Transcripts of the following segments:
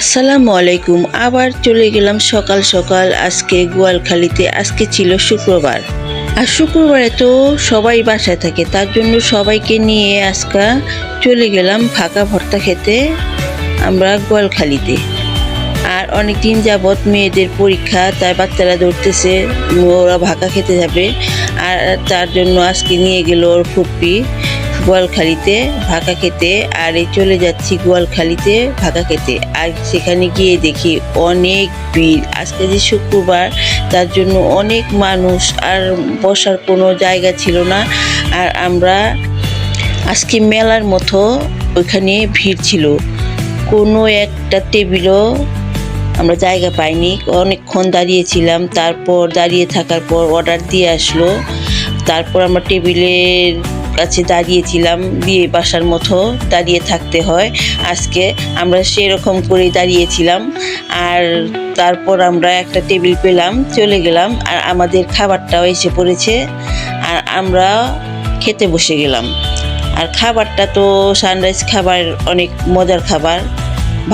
আসসালামু আলাইকুম। আবার চলে গেলাম সকাল সকাল আজকে গোয়ালখালিতে। আজকে ছিল শুক্রবার, আর শুক্রবারে তো সবাই বাসায় থাকে, তার জন্য সবাইকে নিয়ে আজকে চলে গেলাম ভাকা ভর্তা খেতে আমরা গোয়ালখালিতে। আর অনেক দিন যাবৎ মেয়েদের পরীক্ষা, তাই বাচ্চারা ধরতেছে ওরা ভাকা খেতে যাবে, আর তার জন্য আজকে নিয়ে গেল ওর ফুপ্পি গোয়ালখালিতে ভাকা খেতে। আর এই চলে যাচ্ছি গোয়ালখালিতে ভাকা খেতে। আর সেখানে গিয়ে দেখি অনেক ভিড়। আজকে যে শুক্রবার, তার জন্য অনেক মানুষ, আর বসার কোনো জায়গা ছিল না। আর আমরা আজকে মেলার মতো ওইখানে ভিড় ছিল, কোনো একটা টেবিলও আমরা জায়গা পাইনি। অনেকক্ষণ দাঁড়িয়েছিলাম, তারপর দাঁড়িয়ে থাকার পর অর্ডার দিয়ে আসলো। তারপর আমরা টেবিলের কাছে দাঁড়িয়েছিলাম, বিয়ে বাসার মতো দাঁড়িয়ে থাকতে হয় আজকে। আমরা সেরকম করেই দাঁড়িয়েছিলাম। আর তারপর আমরা একটা টেবিল পেলাম, চলে গেলাম। আর আমাদের খাবারটাও এসে পড়েছে, আর আমরা খেতে বসে গেলাম। আর খাবারটা তো সানরাইজ খাবার, অনেক মজার খাবার,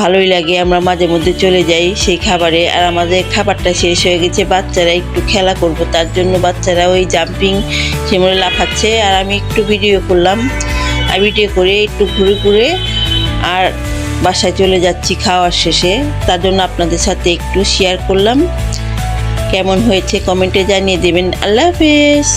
ভালোই লাগে। আমরা মাঝে মধ্যে চলে যাই সেই খাবারে। আর আমাদের খাবারটা শেষ হয়ে গেছে, বাচ্চারা একটু খেলা করব, তার জন্য বাচ্চারা ওই জাম্পিং সেমরে লাফাচ্ছে। আর আমি একটু ভিডিও করলাম, আর ভিডিও করে একটু ঘুরে ঘুরে আর বাসায় চলে যাচ্ছি খাওয়ার শেষে। তার জন্য আপনাদের সাথে একটু শেয়ার করলাম। কেমন হয়েছে কমেন্টে জানিয়ে দেবেন। আল্লাহ হাফেজ।